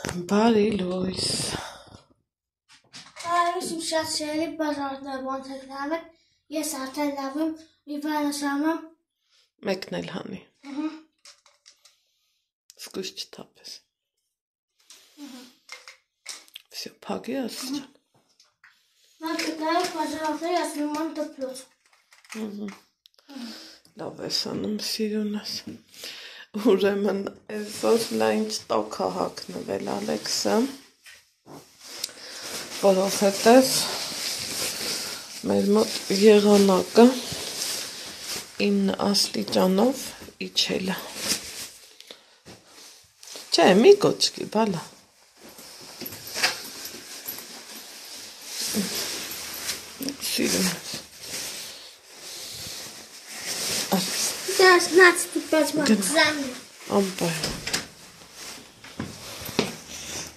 Բարի լույս։ Բարի շատ շերի բաժարդը ոնց եք լավ եք, ես արդեն լավ եմ, մի բան ասում եմ։ Մեկն էլ հանի։ Սկույս չթափես։ Всё, փակի ասիջան։ Նա կտայք բաժարդները ասում եմ դպլոց։ Լավ ես անում սիրունս։ Ուրեմն այսօր լայն տոք է հագնվել Ալեքսը, որովհետև մեր մոտ եղանակը 9 աստիճանով իջել է։ Չէ, մի կոչկի, բալա։ Սիրունս։ Դες նաց տիպած մաղձան։ Ամպայ։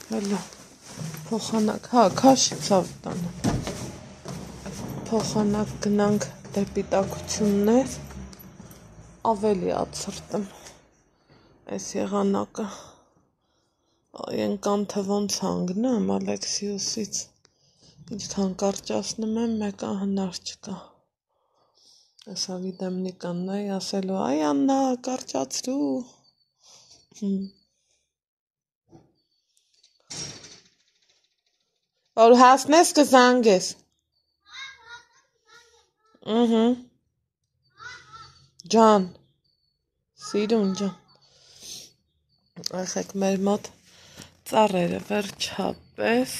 Հալա, փոխանակ, հա, քաշի ցավ տանը։ Փոխանակ գնանք դեպի տաքություններ, ավելի ացրտեմ այս եղանակը։ Ենքան թե ոնց հանգնեմ Ալեքսիուսից, ինչքան կարճացնում եմ, մեկը հնար չկա։ Ասա գիտեմ Նիկանն է ասելու, այ Աննա, կարճացրու։ Որ հասնես կզանգես։ Ջան, սիրուն ջան։ Ախեք մեր մոտ ծառերը վերջապես,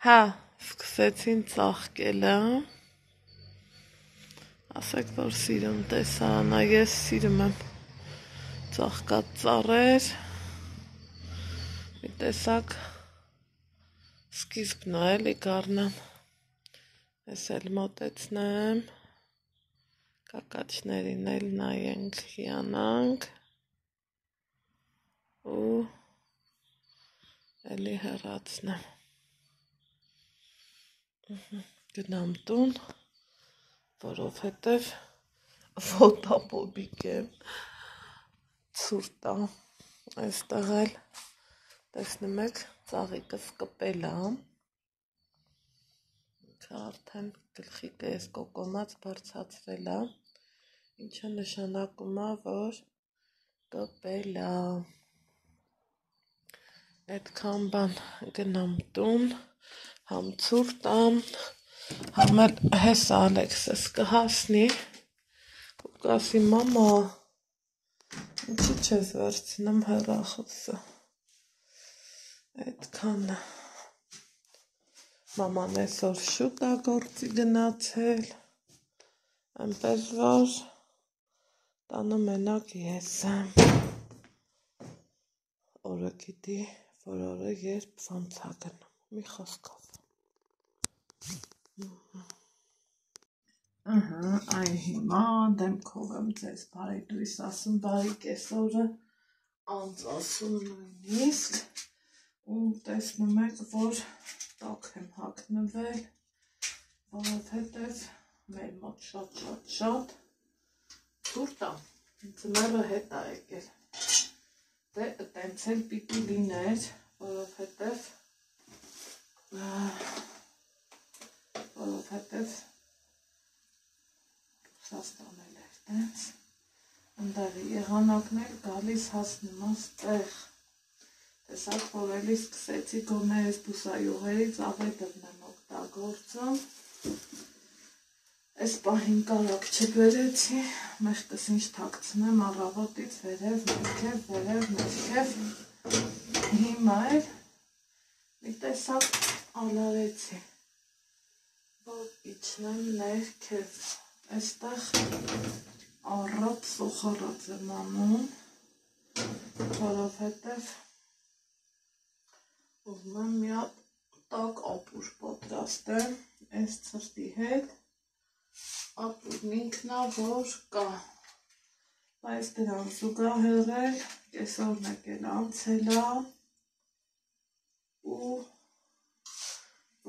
հա, սկսեցին ծաղկելը։ Ասեք, որ սիրում տեսա, Անա, ես սիրում եմ ծաղկած ծառեր, մի տեսակ սկիզբն է էլի գարնան, ես էլ մոտեցնեմ, կակաչներին էլ նայենք, հիանանք, ու էլի հեռացնեմ, գնամ տուն, որովհետև ֆոտոպոբիկ եմ, ցուրտ է, այստեղ էլ տեսնում եք ծաղիկս կպել է, արդեն գլխիկը ես կոկոմած բարձրացրել է, ինչը նշանակում է, որ կպել է, այդքան բան գնամ տուն, համ ցուրտ է, համ էլ հեսա Ալեքսս կհասնի, ու կասի մամա, ինչի չես վերցնում հեռախոսը, այդքան է, մաման այսօր շուտ է գործի գնացել, այնպես որ տանը մենակ ես եմ, օրը գիտի, որ օրը երբ ոնց է գնում, մի խոսքով։ Այն հիմա դեմքով եմ ձեզ բարի դույս ասում, բարի կեսօրը, անց ասում նույնիսկ, ու տեսնում եք, որ տոք եմ հագնվել, որովհետև մեր մոտ շատ ցուրտ է, ձմեռը հետ է եկել, դե տենց էլ պիտի լիներ, որովհետև Ռուսաստանել էր տենց, ընդարի եղանակներ գալիս հասնում աստեղ, տեսակ, որ էլի սկսեցի գոնե ես բուսայուղերից ավետրն եմ օգտագործում, այս պահին կարակ չբերեցի, մեղկս ինչ թաքցնեմ առավոտից վերև, ներքև, հիմա էլ մի տեսակ ալարեցի, որ իջնեմ ներքև, այստեղ առատ սոխարած եմ անում, որովհետև ուզում եմ մի հատ տաք ապուր պատրաստեմ, այս ցրտի հետ, ապուրն ինքն է, որ կա, բայց դրան զուգահեռել, կեսօրն եկել անցել է, ու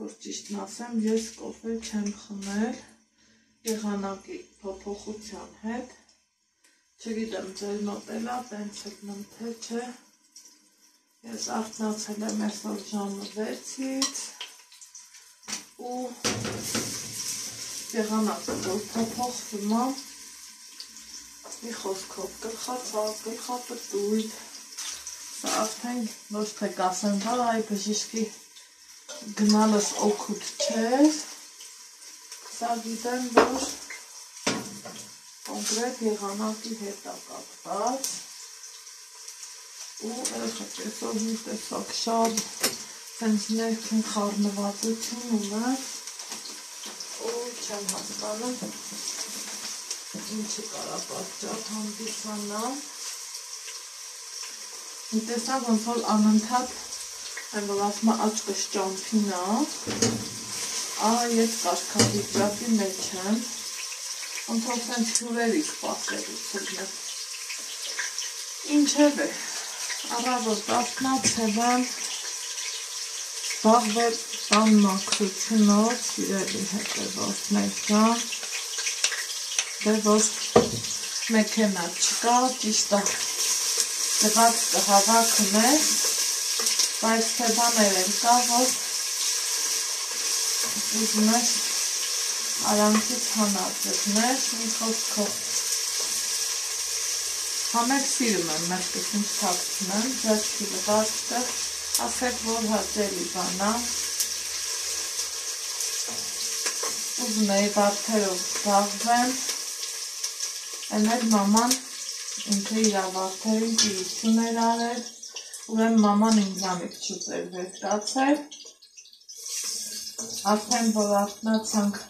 որ ճիշտն ասեմ, ես կոֆե չեմ խմել, եղանակի փոփոխության հետ, չգիտեմ ձեր մոտ էլ է, տենց ելնում թե չէ, Ես արթնացել եմ այսօր ժամը 6-ից ու եղանակը որ փոփոխվում է մի խոսքով գլխացավ, գլխապտույտ սա արդեն ոչ թե կասեմ բա այ բժիշկի գնալս օգուտ չէր սա գիտեմ որ կոնկրետ եղանակի հետ է կապված ու այսօր մի տեսակ շատ սենց ներքին խառնվածություն ունեմ ու չեմ հասկանում ինչը կարա պատճառ հանդիսանա մի տեսակ ոնց որ անընդհատ այն որ ասում է աչքս ճամփին է ես կարգավիճակի մեջ եմ ոնց որ սենց հյուրերի սպասելուց եմ ինչև է առավոտ կասնացել եմ զբաղվել բանմաքրությունով սիրելի հետևորդներ ջան դե որ մեքենա չկա ճիշտ է դղած կհավաքն է բայց թե բաներ են կա որ ուզում ես արանքից հանած դներ մի խոսքով համեք սիրում եմ մեղքս ինչ թաքցնեմ ձեռքի լվացքը ասեք որ հաճելի բան է ուզում էի վարդերով զբաղվեմ այն էլ մաման ինքը իր վարդերին տիրություն էր արել ուրեմն մաման ինձանից չուզեր վերջացել արդեն որ արթնացանք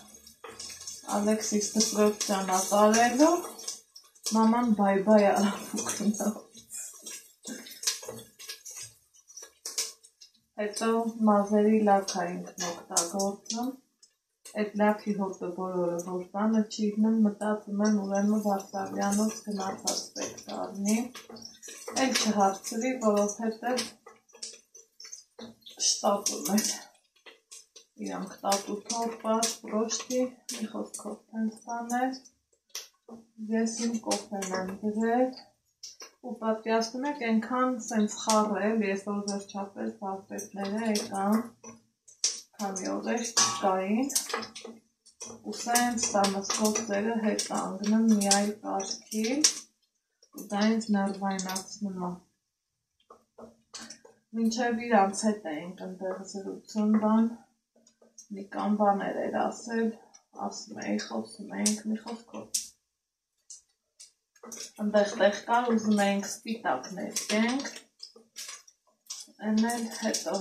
Ալեքսիս դպրոց ճանապարհելու մաման բայ-բայ արավ ու գնաց հետո մազերի լաք էինք օգտագործում այդ լաքի հոտը բոլորը որ տանը չի իհնում մտածում եմ ուրեմն Վարշավյանոց գնացած պետք դառնի էլ չհարցրի որովհետև շտապում էր իրանք տատու թորպաշ, պրոշտի մի խոսքով տենց բաներ ես իմ կոֆեն եմ գրել ու պատկերացնում եք այնքան սենց խառել ես որ վերջապես վարպետները եկան քանի օրեր չկային ու սենց տամսկոցերը հետ անգնում մի այլ կարգի ու դա ինձ ներվայնացնում է մինչև իրանց հետ էինք ընդեղ զրուցում բան մի կան բաներ էր ասել ասում էի խոսում էինք մի խոսքով ընդեղ կար ուզում էինք սպիտակ ներկենք այն էլ հետո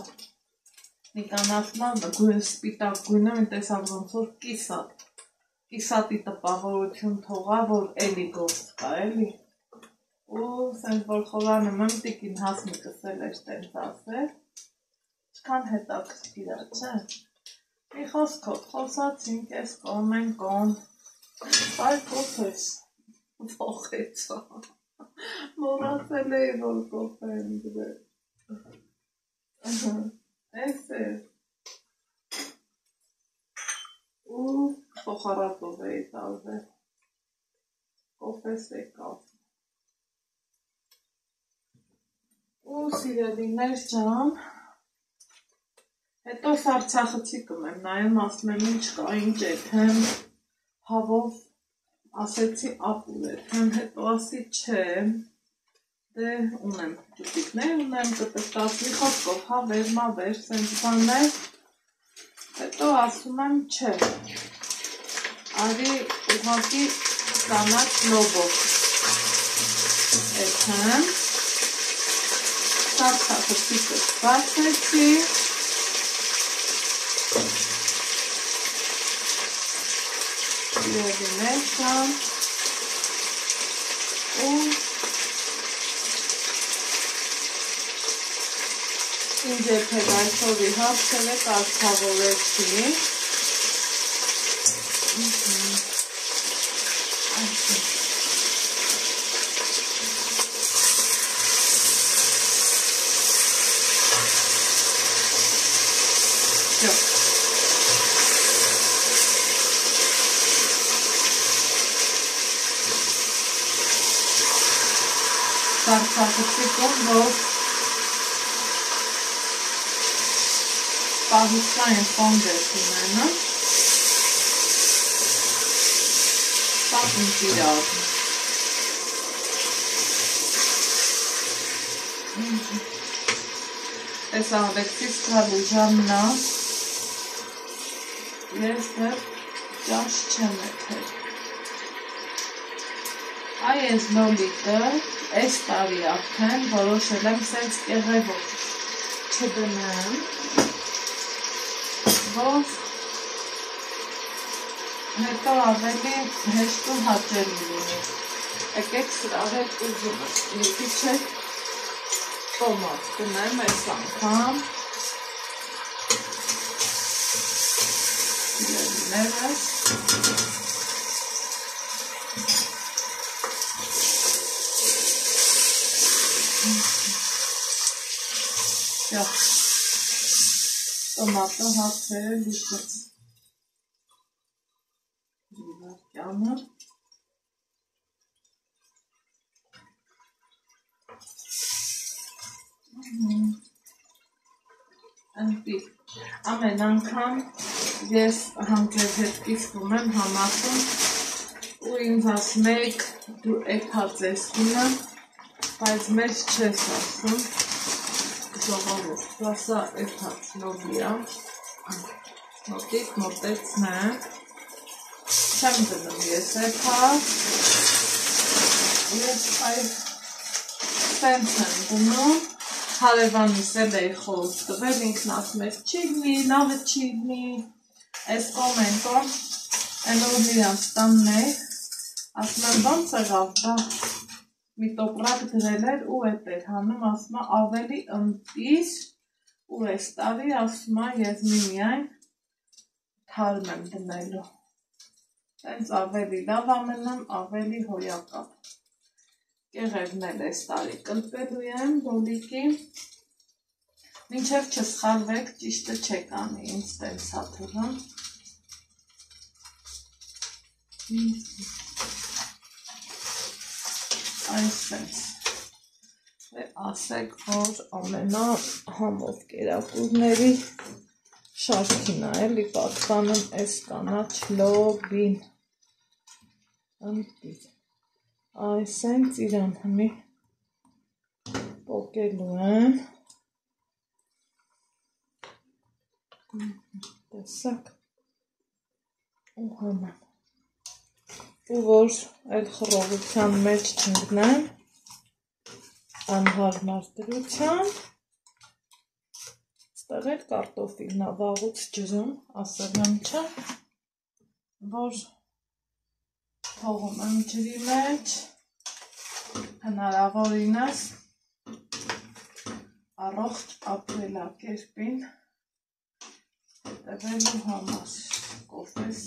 մի կան ասում է սպիտակ գույնը մի տեսակ ոնց որ կիսատի տպավորություն թողա որ էլի գործ կա էլի ու սենց որ խորանում եմ տիկին Հասմիկս էլ էր տենց ասել չքան հետաքրքիր է չէ մի խոսքով խոսացինք ես կողմ են կողմ այ կոֆես փոխեցա մոռացել էի որ կոֆե եմ գրել էս է ու փոխարատով էի տարվել կոֆես եկավ ու սիրելիներ ջան հետո Արցախցի կմեմ նայում ասում եմ ինչ կա ինչ եթեմ հավով ասեցի ապուր եթեմ հետո ասի չէ դե ունեմ ճուտիկներ ունեմ կտկտած մի խոսքով հավեր մավեր սենց բաներ հետո ասում եմ չէ արի ուղղակի կանաչ լոբով եթեմ Արցախցիկը բացեցի Սիրելիներ ջան ու ինձ եթեր այսօրի հարցել է կարգավորեցի Արցախցի կողմ, որ պահիստային խոնգես ունենը, սապ ինտիրավ։ Ես աղվեկցից կալու ժամնա, ես դեր ճաշ չեմ եթեր։ Այս լոլիկը, այս տարի արդեն, որոշել եմ սենց կեղևով չդնեմ, որ հետո ավելի հեշտ ու հաճելի լինի։ Եկեք սրա հետ ուզում ես մի քիչ տոմատ դնեմ այս անգամ։ Ներս։ Տոմատը հացերը լուծեց։ Վարկյանը։ Ընտիր, ամեն անգամ ես հանկեր հետ կիսվում եմ համախում ու ինձ ասմեք դու էփած ես հունը, բայց մեզ չես ասում ժողովուրդ, դու ասա էփած լոբիա, մոտիկ մոտեցնեմ, չեմ դնում ես էփած, ես այլ սենց եմ դնում, հարևանիս էլ էի խորհուրդ տվել, ինքն ասում էր չի լինի, լավը չի լինի, այս կոմենտում այն որ Լիրանստանն է, ասում եմ ոնց եղավ, դա մի տոպրակ դրել էր ու էտ էր հանում, ասում է ավելի ընտիր ու այս տարի ասում է ես միայն թարմ եմ դնելու, տենց ավելի լավ ամենամ, ավելի հոյակապ։ Կեղևն էլ այս տարի կլպելու եմ լոլիկի, մինչև չսխալվեք, ճիշտը չեք անի, ինձ տենց հաթվում։ Այսպես, ասեք, որ ամենա համով կերակուրների շարքին է, էլի պատկանում այս կանաչ լոբին, ընտիր, այսենց իրան հմի պոկելու եմ, տեսակ, ու համան, ու որ այլ խռովության մեջ չընկնեմ, անհարմար դրության, ստեղ էլ կարտոֆիլն է վաղուց ջրում, ասել եմ չէ, որ թողում եմ ջրի մեջ, հնարավորինս առողջ ապրելակերպին հետևելու համար, կոֆես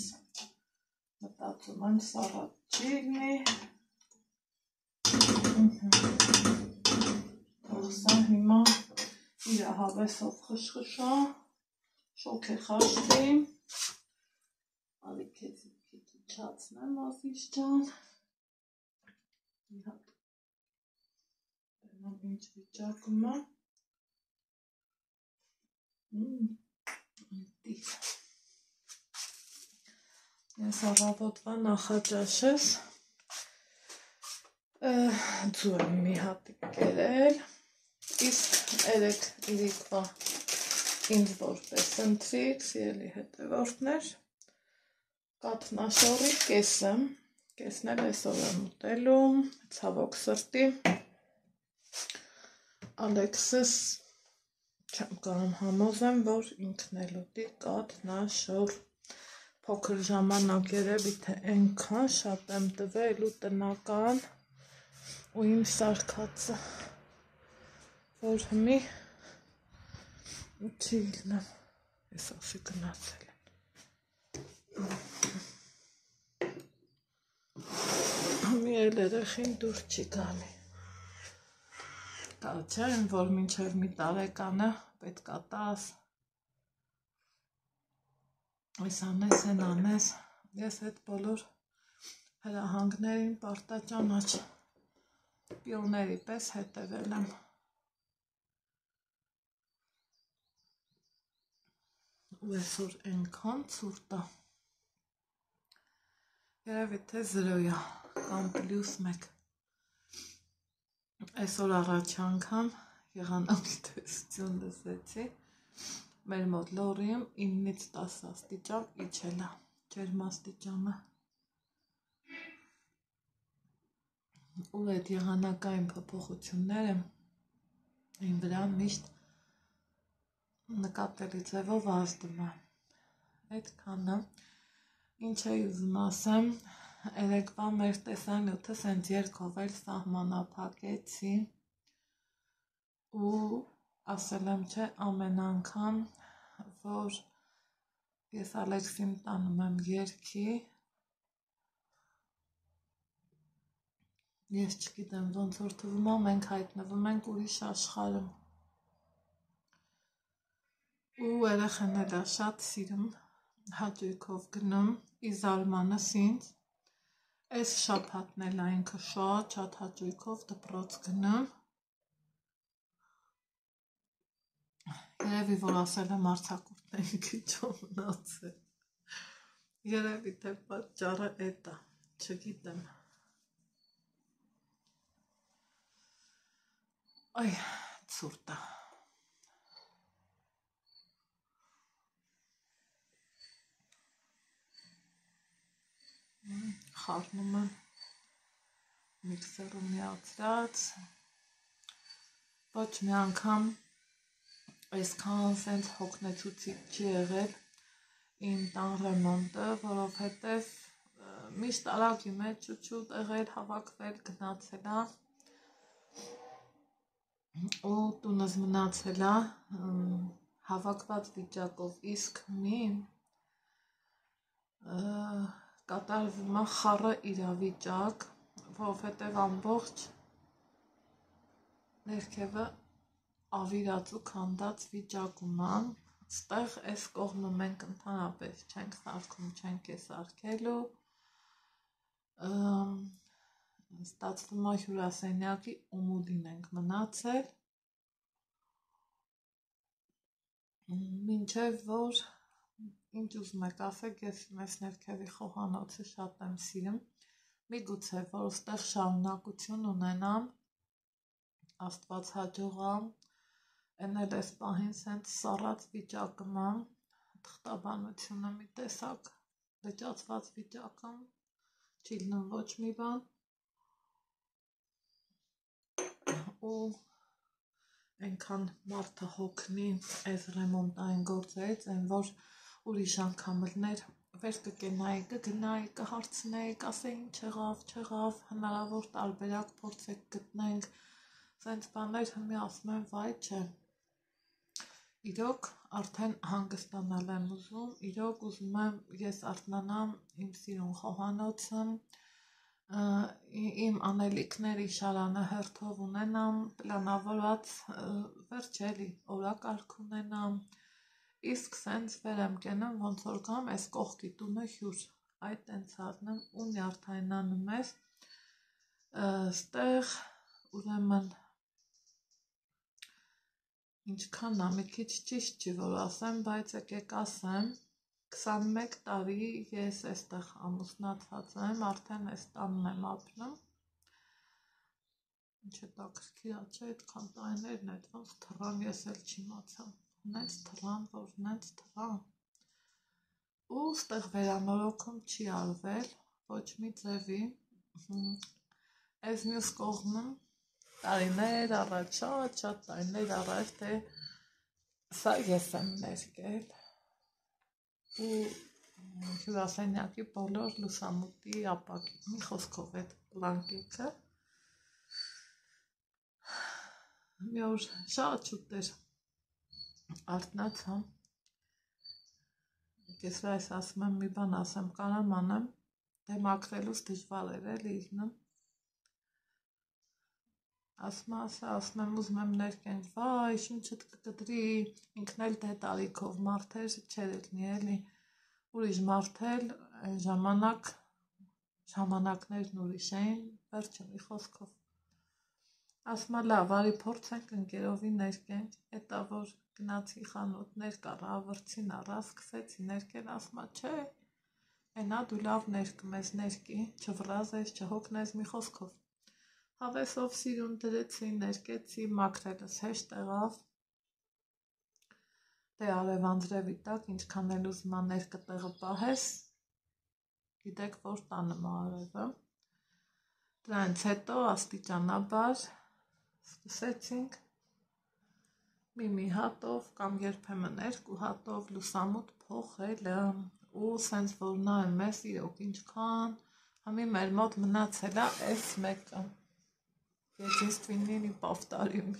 մտածում եմ սառատ չի լինի, թողսա հիմա իր հավեսով խշխշա, շոք է խաշվի, ալիքեցի չացնեմ ասիշ ճան, բենամ ինչ վիճակում է, ընտիր, ես առավոտվա նախաճաշես ձու եմ մի հատիկ կերել, իսկ երեք իրիկվա ինձ որպես ընտրիկ, սիրելի հետևորդներ, կաթնաշորի կեսը, կեսն էլ այսօր եմ ուտելու, ցավոք սրտի, Ալեքսս չեմ կարում համոզեմ, որ ինքն էլ ուտի կաթնաշոր, փոքր ժամանակ երևի թե այնքան շատ եմ տվել ու տնական ու իմ սարքածը, որ հմի չի լինեմ, ես ասի գնացել են։ Հմի էլ երեխին դուր չի գալի։ Կալ չէ, որ մինչև մի տարեկանը պետք է տաս, այս անես, են անես, ես հետ բոլոր հրահանգներին պարտաճանաչ պիոների պես հետևել եմ։ ու այսօր այնքան ցուրտ է, երևի թե 0-ա կամ +1։ Այսօր առաջ անգամ եղանակի տեսություն լսեցի, մեր մոտ Լորիում 9-ից 10 աստիճան իջել է ջերմաստիճանը, ու այդ եղանակային փոփոխությունները իմ վրա միշտ նկատելի ձևով ազդում է։ Այդքանը, ինչ էի ուզում ասեմ, երեկվա մեր տեսանյութը սենց երկով էլ սահմանափակեցի ու ասել եմ չէ ամեն անգամ, որ ես Ալեքսին տանում եմ երգի, ես չգիտեմ ոնց որ թվում է մենք հայտնվում ենք ուրիշ աշխարհում։ Ու երեխաները շատ սիրում, հաճույքով գնում, իզալմանս ինձ, այս շաբաթն էլ այնքը շատ հաճույքով դպրոց գնում, երևի որ ասել եմ արձակուրդների քիչ մնացել, երևի թե պատճառը էդ է, չգիտեմ, այ ցուրտ է։ Խառնում եմ միքսերում միացրած, ոչ մի անգամ այսքան սենց հոգնեցուցիչ չի եղել իմ տան ռեմոնտը, որովհետև միշտ արագի մեջ շուտ եղել, հավաքվել, գնացել է, ու տունս մնացել է հավաքված վիճակով, իսկ մի կատարվում է խառը իրավիճակ, որովհետև ամբողջ ներքևը ավիրած ու քանդած վիճակում է, ստեղ այս կողմը մենք ընդհանրապես չենք սարքում, չենք է սարքելու, ստացվում է հյուրասենյակի ումուդին ենք մնացել, մինչև որ ինչ ուզում եք ասեք, ես մեզ ներքևի խոհանոցը շատ եմ սիրում, միգուցե որ ստեղ շարունակություն ունենամ, Աստված հաջողա, են էլ այս պահին սենց սառած վիճակում եմ, թղթաբանությունը մի տեսակ լճացված վիճակում, չի լնում ոչ մի բան, ու այնքան մարդը հոգնի այս ռեմոնտային գործերից, այն որ ուրիշ անգամ լներ, վեր կկենայի, կգնայի, կհարցնեի, կասեի ինչ չեղավ, հնարավոր տարբերակ փորձեք գտնենք, սենց բաներ հիմի ասում եմ վայ չէ, իրոք արդեն հանգստանալ եմ ուզում, իրոք ուզում եմ ես արթնանամ իմ սիրուն խոհանոցը, իմ անելիքների շարանը հերթով ունենամ, պլանավորված վերջ էլի օրակարգ ունենամ, իսկ սենց վեր եմ կենում, ոնց որ կամ այս կողքի տունը հյուր, այդ տենց առնեմ ու նյարդայնանում ես, ստեղ ուրեմն ինչքան է, մի քիչ ճիշտ չի որ ասեմ, բայց եկեք ասեմ, 21 տարի ես էստեղ ամուսնացած եմ, արդեն այս տանն եմ ապրում, ինչ է տաքրքիր չէ, այդքան տարիներն այդ ոնց թռան, ես էլ չիմացամ, նենց թռան, որ նենց թռան, ու ստեղ վերանորոգում չի արվել, ոչ մի ձևի, այս մյուս կողմում տարիներ առաջ, շատ տարիներ առաջ, թե սա ես եմ ներկել ու հյուրասենյակի բոլոր լուսամուտի ապակի, մի խոսքով այդ բլանկետը, մի օր շատ շուտ էր արթնացա, ես այս ասում եմ մի բան ասեմ, կարամ անեմ, դե մաքրելուց դժվար էր էլի իզնում, ասում եմ ուզում եմ ներկենք, վայ, շունչդ կկտրի, ինքն էլ դե տարիքով մարդ էր, չեր էլնի էլի, ուրիշ մարդ էլ, այն ժամանակներն ուրիշ էին, վերջը մի խոսքով, ասմա լավ, արի փորձենք ընկերովի ներկենք, էտա որ գնացի խանութ ներկարա, ավրցին առա, սկսեցի ներկել, ասմա չէ, ենա դու լավ ներկմես ներկի, չվրազես, չհոգնես մի խոսքով, հավեսով սիրուն դրեցի, ներկեցի, մաքրելս հեշտ եղավ, դե արև անձրևի տակ, ինչքան էլ ուզմա ներկը տեղը պահես, գիտեք, որ տանում արևը, դրանց հետո աստիճանաբար սկսեցինք մի հատով կամ երբեմն երկու հատով լուսամուտ փոխելը ու սենց որ նայում ես իրոք ինչքան համի մեր մոտ մնացել է այս մեկը единственный повторюю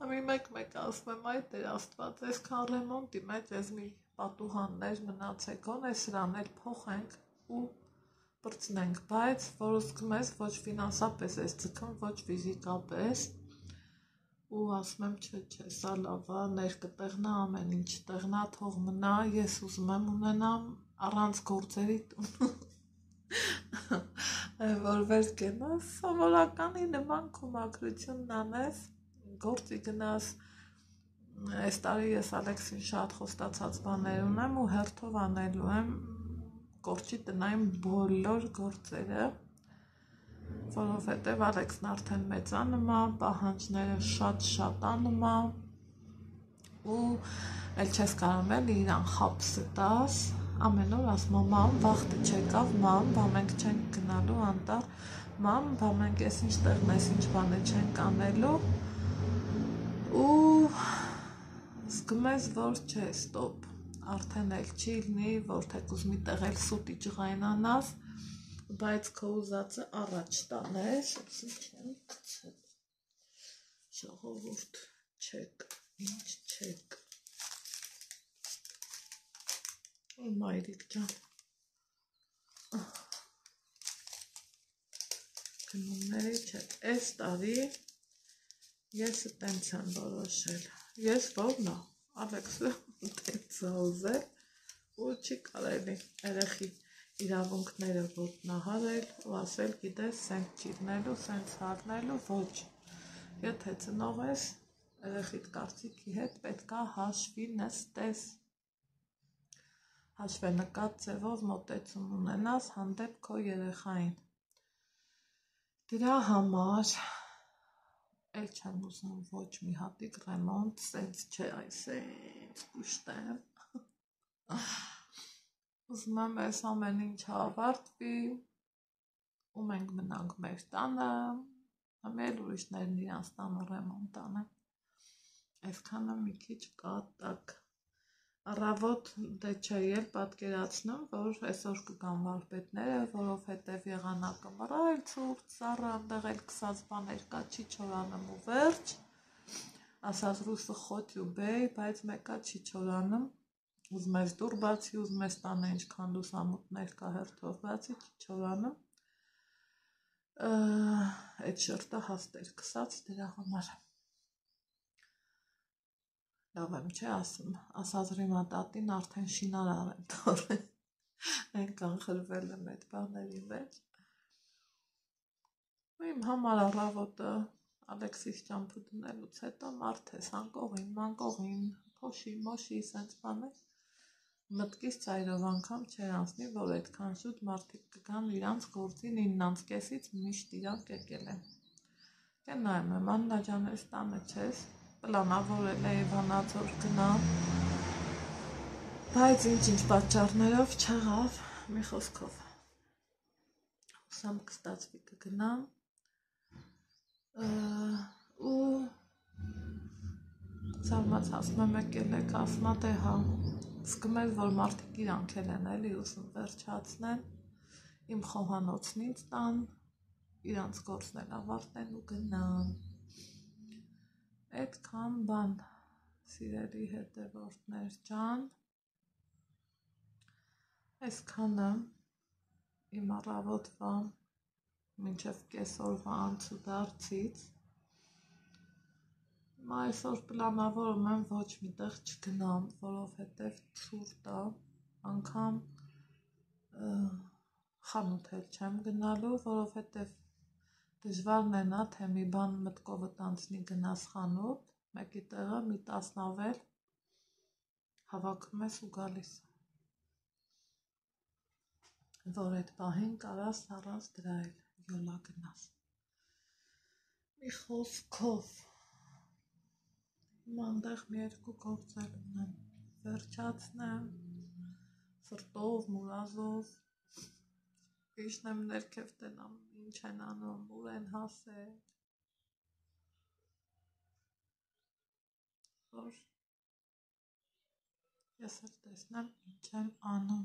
համի մեկ ասում եմ այ Տեր Աստված այսքան ռեմոնտի մեջ ես մի պատուհաններ մնացել գոնե սրան էլ փոխենք ու պրծնենք, բայց որ ուզում ես ոչ ֆինանսապես ես ձգում, ոչ ֆիզիկապես ու ասում եմ չէ, սա լավ է, ներկը տեղնա, ամեն ինչ տեղնա, թող մնա, ես ուզում եմ ունենամ առանց գործերի տուն, որ վեր գնաս, սովորականի նման քո մաքրությունն անես, գործի գնաս, այս տարի ես Ալեքսին շատ խոստացած բաներ ունեմ ու հերթով անելու եմ գործի տնային բոլոր գործերը, որովհետև Ալեքսն արդեն մեծանում է, պահանջները շատ անում է ու էլ չես կարող էլ իրան խապսը տաս, ամեն օր ասում եմ, մամ, վաղտը չեկավ, մամ, բա մենք չենք գնալու անտառ, մամ, բա մենք ես ինչ տեղն ես, ինչ բան չենք անելու ու զգում ես, որ չէ, ստոպ, արդեն էլ չի լինի, որ թեկուզ մի տեղ էլ սուտի ջղայնանաս, բայց քո ուզածը առաջ տանես, ասի չեմ գցել, ժողովուրդ չեք, ինչ չեք, մայրիկ ջան, գնումների չեք, այս տարի ես տենց եմ որոշել, ես որն է, Ալեքսը տենց է ուզել ու չի կարելի երեխի իրավունքները ոտնահարել ու ասել գիտես սենց ճիրնելու, սենց հարնելու, ոչ, եթե ծնող ես երեխիդ կարծիքի հետ պետքա հաշվի նստես, հաշվենկատ ձևով մոտեցում ունենաս հանդեպ քո երեխային, դրա համար էլ չեմ ուզում ոչ մի հատիկ ռեմոնտ, սենց չէ այս սենց կուշտեմ, ուզում եմ ես ամեն ինչ ավարտվի ու մենք մնանք մեր տանը, ամել ուրիշներն իրանց տանը ռեմոնտ անեն, այսքանը մի քիչ կատակ, առավոտ դե չէ էլ պատկերացնում, որ այսօր կգան վարպետները, որովհետև եղանակը մռայլ ցուրտ, սառը, այնտեղ էլ կսած բաներ կա, չի չորանում ու վերջ, ասած ռուսը խոթ ու բեյ, բայց մեկա չի չորանում, ուզում ես դուր բացի, ուզում ես տանը ինչքան լուսամուտներ կա հերթով բացի, չի չորանում, այդ շրտը հաստեր կսած դրա համար, լավ եմ չէ ասում, ասած ռիմա տատին արդեն շինարար եմ թորել, այնքան խրվել եմ այդ բաների մեջ, ու իմ համար առավոտը Ալեքսիս ճամփու դնելուց հետո մարդ ես անկողին, մանկողին, փոշի, մոշի, սենց բաներ, մտքից ծայրով անգամ չեր անցնի, որ այդքան շուտ մարդիկ կգան իրանց գործին 9:30-ից միշտ իրանք եկել են, կեն նայում եմ, Աննա ջան ես տանը չես, պլանավորել էի Վանաձոր գնամ, բայց ինչ պատճառներով չեղավ, մի խոսքով, հուսամ կստացվի կգնամ, ու ծարմաց ասում եմ եկել եք, ասում է հա, զգում ես, որ մարդիկ իրանք էլ են էլի ուզում վերջացնեն, իմ խոհանոցն ինձ տան, իրանց գործն էլ ավարտեն ու գնան, այդքան բան, սիրելի հետևորդներ ջան, այսքանը իմ առավոտվա մինչև կեսօրվա անցուդարձից, այսօր պլանավորում եմ ոչ մի տեղ չգնամ, որովհետև ցուրտ է, անգամ խանութ էլ չեմ գնալու, որովհետև Դժվարն է նա, թե մի բան մտքովդ անցնի գնաս խանութ, մեկի տեղը մի 10 ավել հավաքում ես ու գալիս, որ այդ պահին կարաս առանց դրա էլ յոլա գնաս։ Մի խոսքով, հիմա այնտեղ մի երկու գործեր ունեմ, վերջացնեմ, սրտով, մուրազով, իջնեմ ներքև տենամ, ինչ են անում, ուր են հասել, որ ես էլ տեսնեմ ինչ են անում,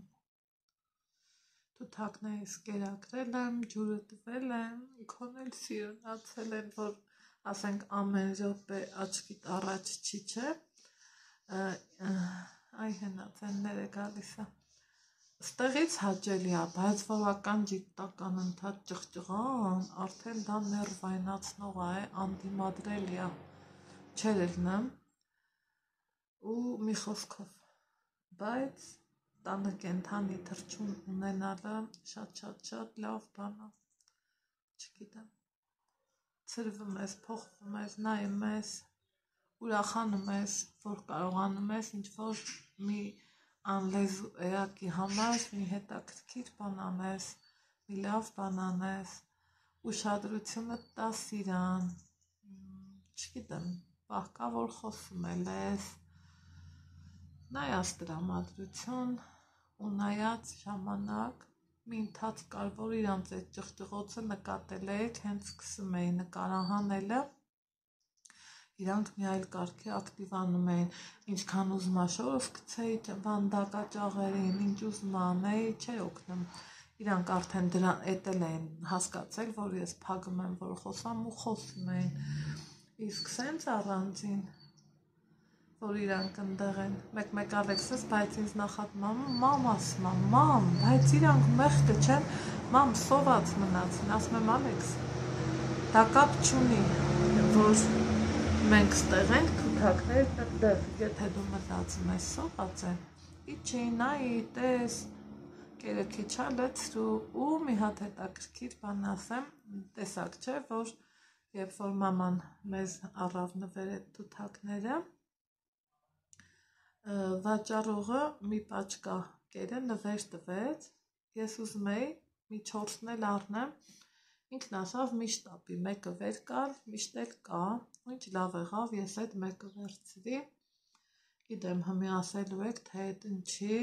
թութակներս կերակրել եմ, ջուրը տվել եմ, քոն էլ սիրունացել են, որ ասենք ամեն րոպե աչքիդ առաջ չի, չէ, այ հենացենները գալիս է, ստեղից հաճելի է, բայց որական ջիկտական ընդհատ ճղճղան, արդեն դա ներվայնացնող է, անդիմադրելի է, չեր ելնեմ, ու մի խոսքով, բայց տանը կենթանի թրջուն ունենալը շատ լավ բան է, չգիտեմ, ծրվում ես, փոխվում ես, նայում ես, ուրախանում ես, որ կարողանում ես ինչ-որ մի անլեզու էակի համար մի հետաքրքիր բան անես, մի լավ բան անես, ուշադրությունը տաս իրան, չգիտեմ, պահկա որ խոսում ես, նայած տրամադրություն ու նայած ժամանակ մի ընթացք կար, որ իրանց այդ ճղճղոցը նկատել եք, հենց սկսում էի նկարահանելը, իրանք մի այլ կարգի ակտիվանում էին, ինչքան ուզում աշորով գցեի վանդակաճաղերին, ինչ ուզում անեի, չէր օգնում, իրանք արդեն դրան էտել էին հասկացել, որ ես փագում եմ, որ խոսամ ու խոսում էին, իսկ սենց առանձին, որ իրանք ընդեղ են, մեկ Ալեքսս, բայց ինձ նախատում մամ ասում եմ, մամ, բայց իրանք մեղքը չեն, մամ սոված մնացին, ասում եմ Ալեքս, դա կապ չունի, որ մենք ստեղ ենք, թութակներն ընդեղ, եթե դու մտածում ես սոված են, իջի, նայի, տես, կերեքի չալեցրու ու մի հատ հետաքրքիր բան ասեմ, տեսակ չէ, որ երբ որ մաման մեզ առավ նվեր այդ թութակները, վաճառողը մի պաչկա կերը նվեր տվեց, ես ուզում էի մի 4-ն էլ առնեմ, ինքն ասավ միշտ ապի, մեկը վեր կար, միշտ էլ կա, ու ինչ լավ եղավ, ես այդ մեկը վերցրի, գիտեմ հմի ասելու եք, թե այդ ինչի,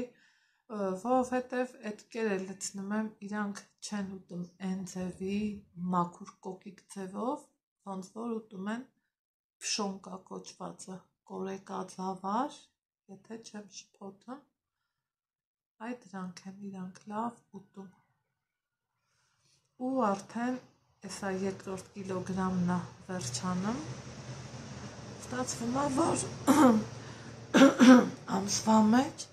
որովհետև այդ կերը լցնում եմ, իրանք չեն ուտում են ձևի, մաքուր կոկիկ ձևով, ոնց որ ուտում են փշոնկա կոչվածը, կորեկաձավար, եթե չեմ շփոթում, այդ դրանք են իրանք լավ ուտում, ու արդեն եսա երկրորդ կիլոգրամն է վերջանում, ստացվում է, որ ամսվա մեջ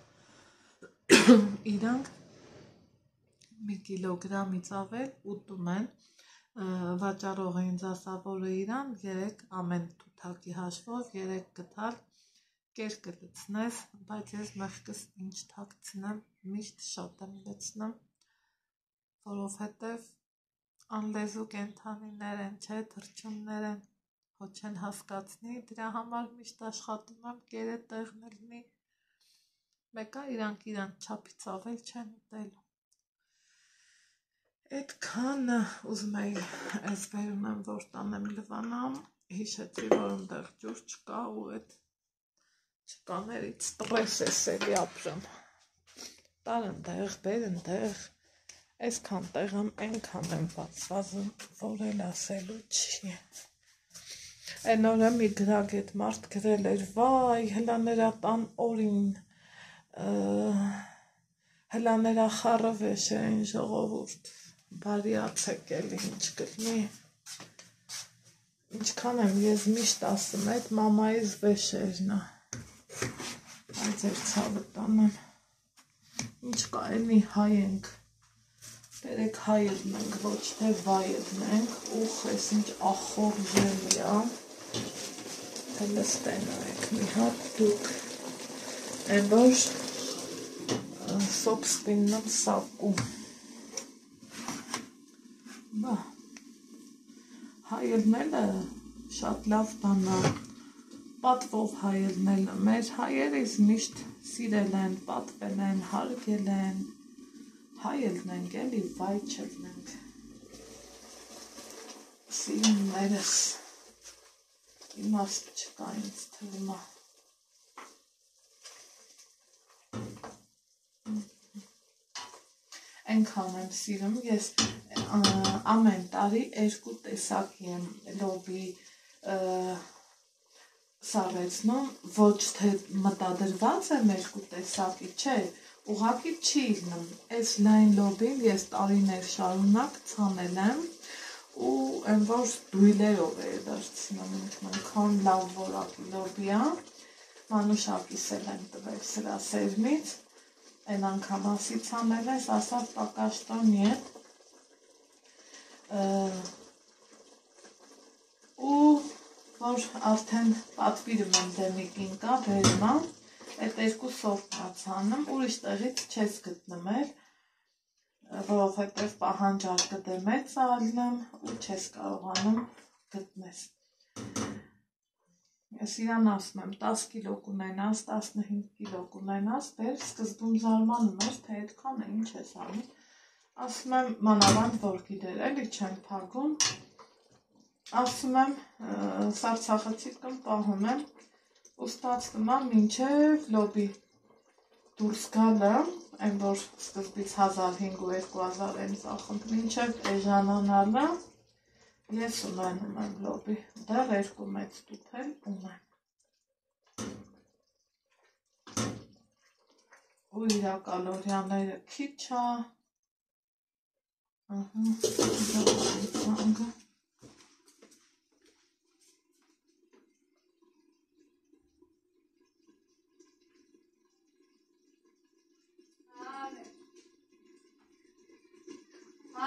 իրանք մի կիլոգրամից ավել ուտում են, վաճառողը ինձ ասա, որը իրան 3 ամեն թութակի հաշվով 3 գտալ կերկը լցնես, բայց ես մեղքս ինչ թաքցնեմ, միշտ շատ եմ լցնում, որովհետև անլեզու կենթանիներ են, չէ, թրջուններ են, հո չեն հասկացնի, դրա համար միշտ աշխատում եմ կերը տեղն լինի, մեկա իրանք չափից ավել չեն ուտելու, այդքանը ուզում էի այս բերում եմ, որ տանեմ լվանամ, հիշեցի, որ ընդեղ ջուր չկա ու այդ չկաներից ստրես ես էլի ապրում, տար ընդեղ, բեր ընդեղ, այսքան տեղամ ենքան եմ բացվածում, որ էլ ասելու չի, են օրը մի գրագ էդ մարդ գրել էր, վայ, հլաներա տան օրին, հլաներա խառը վեշերին ժողովուրդ, բարիացեք էլի ինչ կլնի, ինչքան եմ ես միշտ ասում այդ մամայիս վեշերն է, այս էր ցավը տանեմ, ինչ կա էլի հայ ենք, տերեք հայերն ենք, ոչ թե վայերն ենք, ուխ ես ինչ ախոր ժելի է, հելը ստենայեք մի հատ դուք, են որ собственном соку, հայելնելը շատ լավ բան է, պատվով հայելնելը, մեր հայերից միշտ սիրել են, պատվել են, հարգել են, հայելնենք էլի, վայ չելնենք, սիրուններս, իմաստ չկա ինձ թվում է, Այնքան եմ սիրում, ես ամեն տարի 2 տեսակի եմ լոբի սարեցնում, ոչ թե մտադրված եմ 2 տեսակի, չէ, ուղղակի չի լինում, այս լայն լոբին ես տարիներ շարունակ ցանել եմ ու այն որ դույլերով է դարձնում ինքնքան լավ որակի լոբի է, մանուշակիս էլ եմ տվել սրա սերմից, Այն անգամ ասի ցանել ես, ասավ пока что нет, ու որ արդեն պատվիրում եմ դեմիկին կա, բերում եմ, այդ 2 սորտն է ցանում, ուրիշ տեղից չես գտնում էլ, որովհետև պահանջարկը դե մեծ է ալնում ու չես կարողանում գտնես։ Ես իրան ասում եմ 10 կիլո կունենաս, 15 կիլո կունենաս, բեր սկզբում զարմանում էր, թե այդքան է, ինչ ես անում, ասում եմ մանավանդ որ գիտեր, էլի չեմ փակում, ասում եմ սարցախցիկն պահում եմ ու ստացվում է մինչև լոբի դուրս գալը, այն որ սկզբից 1500-2000 եմ ծախում, մինչև էժանանալը Ես ունենում եմ լոբի, դեռ 2 մեծ տուփ էլ ունեմ։ Ու իրա կալորիաները քիչ է։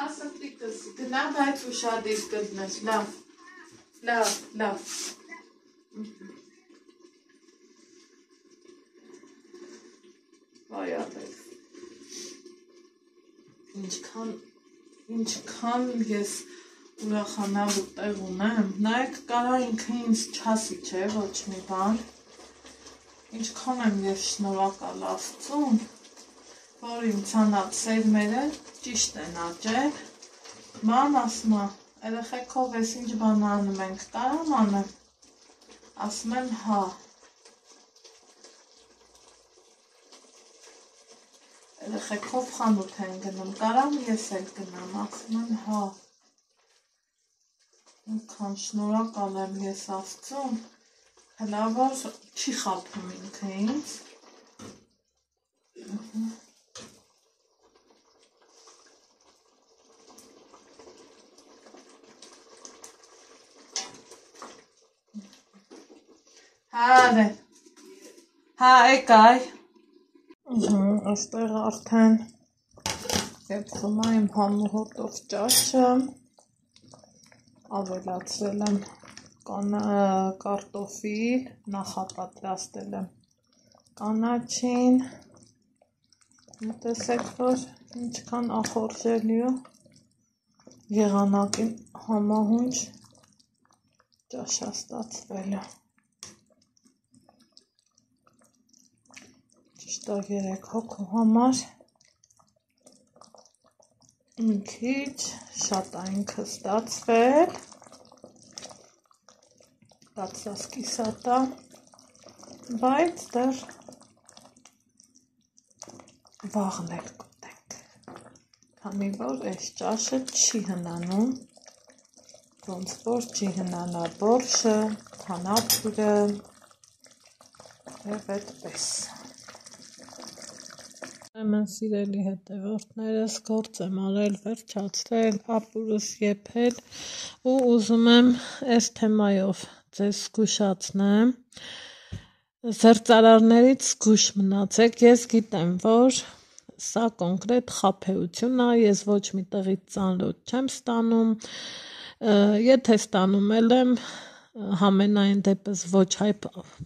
Ասատիկս գնա, բայց ուշադիր գտնես, լավ, վայատես, ինչքան ես ուրախանալու տեղ ունեմ, նայեք կարա ինքը ինձ չասի չէ, ոչ մի բան, ինչքան եմ ես շնորհակալ Աստծուն, որ իմ ցանած սերմերը ճիշտ են աճել, ման ասում է, երեխեքով ես ինչ բան անում ենք, կարամ անեմ, ասում եմ հա, երեխեքով խանութ են գնում, կարամ ես էլ գնամ, ասում եմ հա, ինքան շնորհակալ եմ ես Աստծուն, հլա որ չի խաբում ինքը ինձ, Հա, եկայ, աստեղ արդեն եփվում է իմ համուհոտով ճաշը, ավելացրել եմ կարտոֆիլ, նախապատրաստել եմ կանաչին, տեսեք, որ ինչքան ախորժելի ու եղանակին համահունչ ճաշա ստացվել է։ Ճիշտ է 3 հոգու համար մի քիչ շատ է ինքը ստացվել, կացրած է, բայց դեռ վաղն էլ կուտենք, քանի որ այս ճաշը չի հնանում, ոնց որ չի հնանա բորշը, թանապուրը և այդպես։ Ուրեմն սիրելի հետևորդներս գործ եմ արել, վերջացրել, ապուրս եփել ու ուզում եմ այս թեմայով ձեզ զգուշացնեմ, զերծարարներից զգույշ մնացեք, ես գիտեմ, որ սա կոնկրետ խաբեություն է, ես ոչ մի տեղից ծանրոց չեմ ստանում, եթե ստանում եմ համենայն դեպս ոչ հայ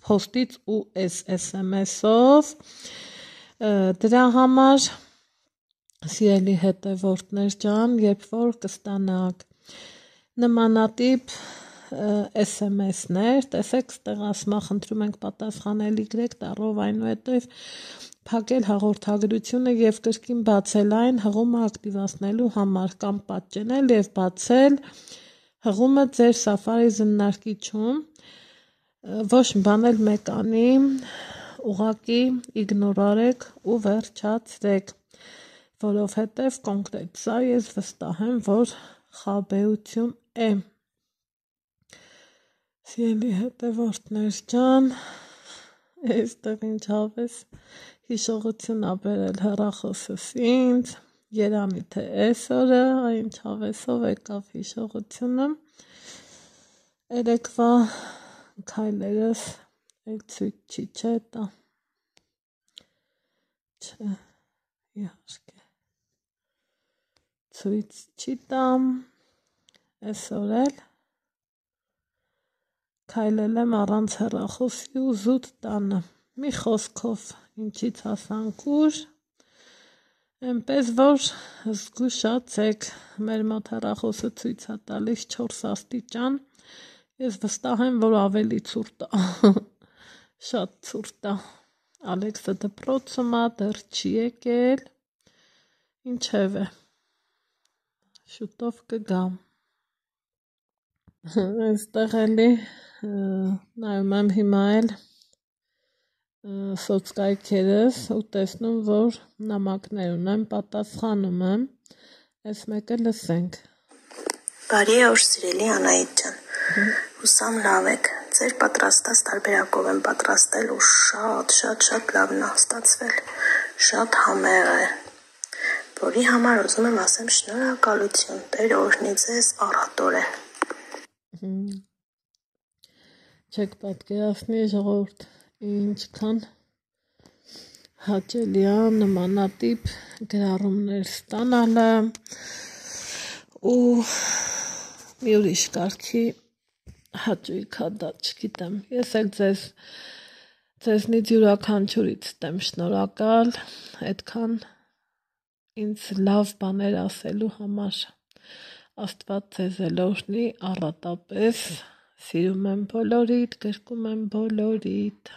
փոստից ու SMS-ով, դրա համար սիրելի հետևորդներ ջան, երբ որ կստանաք նմանատիպ SMS-ներ, տեսեք, ստեղ ասма խնդրում ենք պատասխանել Y տառով, այնուհետև փակել հաղորդագրությունը եւ կրկին բացել այն հղումը ակտիվացնելու համար կամ պատճենել եւ բացել հղումը ձեր Safari զննարկիչում, ոչ մի բան էլ մեկ անի, ուղղակի իգնոր արեք ու վերջացրեք, որովհետեւ կոնկրետ սա ես վստահ եմ, որ խաբեություն է։ Սիրելի հետևորդներ ջան, այստեղ ինչ հավես հիշողություն ա բերել հեռախոսս ինձ, երանի թե այսօրը, ինչ հավեսով եկավ հիշողությունը, երեկվա քայլերս էլ ցույց չի, չէ տա, չէ, իհարկե, ցույց չի տամ, այսօր էլ քայլել եմ առանց հեռախոսի ու զուտ տանը, մի խոսքով ինչից հասանք ուր, այնպես որ զգուշացեք, մեր մոտ հեռախոսը ցույց է տալիս 4 աստիճան, ես վստահ եմ, որ ավելի ցուրտ է, շատ ցուրտ է, Ալեքսը դպրոցում է, դեռ չի եկել, ինչևէ, շուտով կգա, այստեղ էլի նայում եմ հիմա էլ սոցկայքերս ու տեսնում, որ նամակներ ունեմ, պատասխանում եմ, այս մեկը լսենք։ Բարի օր, սիրելի Անահիտ ջան, հուսամ լավ եք, ձեր պատրաստած տարբերակով եմ պատրաստել ու շատ լավն է ստացվել, շատ համեղ է, որի համար ուզում եմ ասեմ շնորհակալություն, Տեր օրհնի ձեզ առատորեն։ Չեք պատկերացնի ժողովուրդ, ինչքան հաճելի է նմանատիպ գրառումներ ստանալը ու մի ուրիշ կարգի հաճույք ա դա, չգիտեմ, ես էլ ձեզնից յուրաքանչյուրից եմ շնորհակալ այդքան ինձ լավ բաներ ասելու համար, Աստված ձեզ էլ օրհնի առատապես, սիրում եմ բոլորիդ, գրկում եմ բոլորիդ։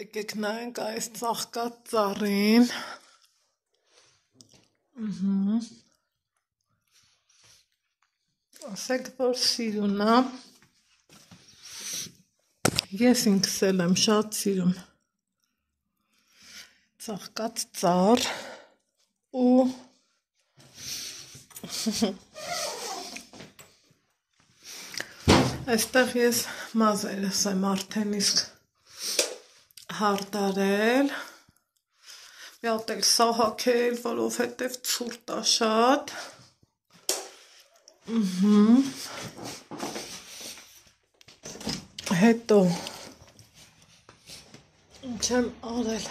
Եկեք նայենք այս ծաղկած ծառին։ Ասեք, որ սիրուն է։ Ես ինքս էլ եմ շատ սիրում ծաղկած ծառ ու այստեղ ես մազերս եմ արդեն իսկ հարդարել, մի հատ էլ սահակել, որովհետև ցուրտ է շատ, հետո ինչ եմ արել,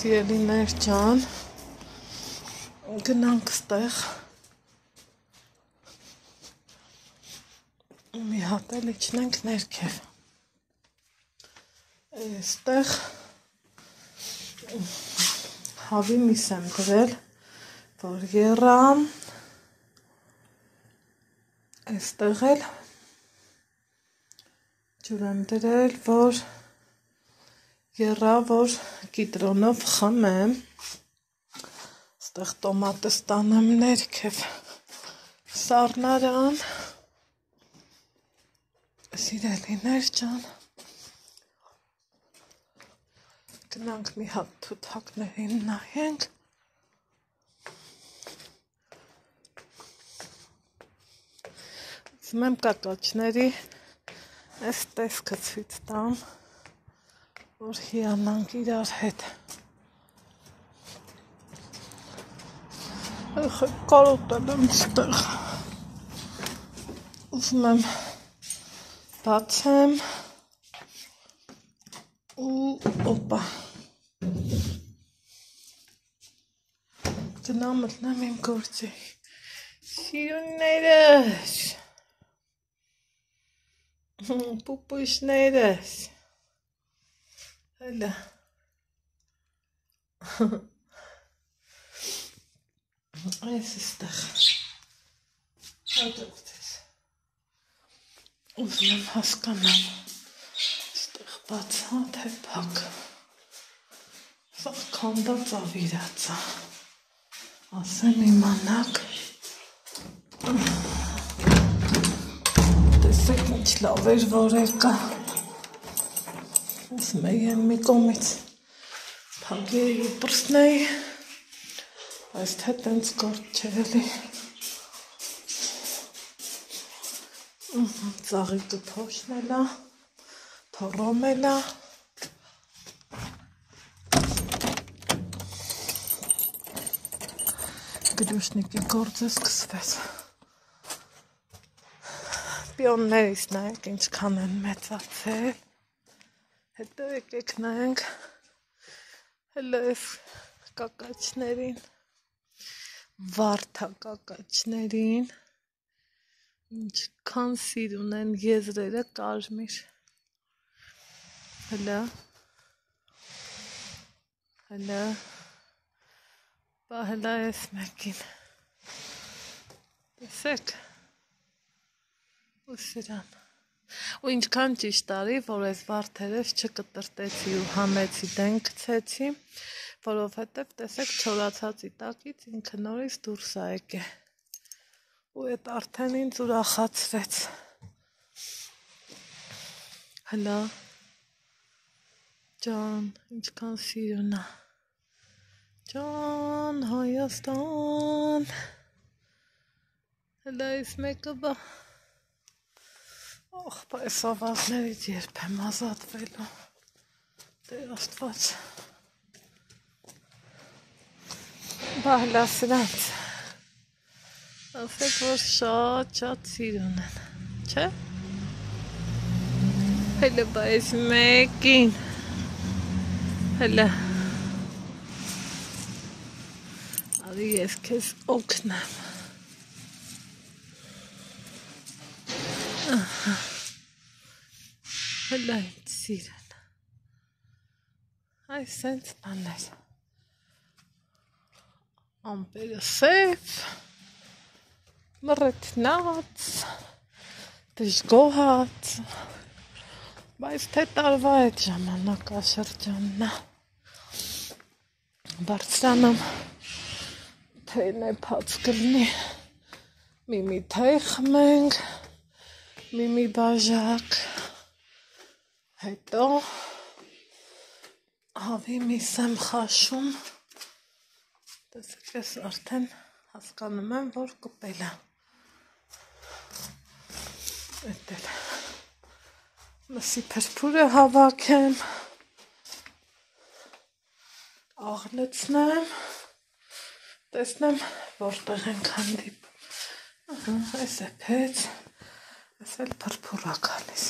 սիրելիներ ջան, գնանք ստեղ, մի հատ էլ իջնենք ներքև, այստեղ հավի միս եմ դրել, որ եռամ, այստեղ էլ ջուր եմ դրել, որ եռա, որ կիտրոնով խմեմ, այստեղ տոմատը ստանեմ ներքև, սառնարան, սիրելիներ ջան, գնանք մի հատ թութակներին նայենք, ուզում եմ կակաչների այս տեսքը ցույց տամ, որ հիանանք իրար հետ, կարոտել եմ ստեղ, ուզում եմ բացեմ ու օպա գնամ մտնեմ իմ գործի սիրուններս պուպուշներս հելա Այս էստեղ հաջողվեց ես ուզում եմ հասկանամ էստեղ բացա թե փակ սա քանդա ծավիրացա ասեմ իմանաք տեսեք ինչ լավ էր որ եկա ասում եմ մի կողմից փագեի ու պրսնեի Այս թե տենց կարդ չէր էլի ծաղիկը փոշնելա թորոմելա գրուշնիկի գործը սկսվեց պիոններից նայեք ինչքան են մեծացել հետո եկեք նայենք հելը ես կակաչներին վարդակակաչներին ինչքան սիրուն են եզրերը կարմիր հլա բա հլա ես մեկին տեսեք ու սիրան ու ինչքան ճիշտ արի որ ես վարդերես չկտրտեցի ու հանեցի դեն գցեցի որովհետև տեսեք չորացածի տակից ինքը նորից դուրս է եկել ու այդ արդեն ինձ ուրախացրեց հլա ջան ինչքան սիրուն է ջան Հայաստան հլա ես մեկը բա օխ այս ավազներից երբ եմ ազատվելու Տեր Աստված բա հլա սրանց ասեք որ շատ սիրուն են չէ հելը բա ես մեկին հելը արի ես քեզ օգնեմ հելա ինձ սիրեն այս սենց բաներ ամպերը սև մռեթնած դժգոհած բայց թե տարվա այդ ժամանակաշրջանն է բարձրանում թեյն է փած կլինի մի թեյ խմենք մի բաժակ հետո հավի միս եմ խաշում տեսեք ես արդեն հասկանում եմ որ կպել է էդ էլ մսի փրփուրը հավաքեմ աղլեցնեմ տեսնեմ որտեղ ենք հանդիպ այս է փեց այս էլ փրփուր է գալիս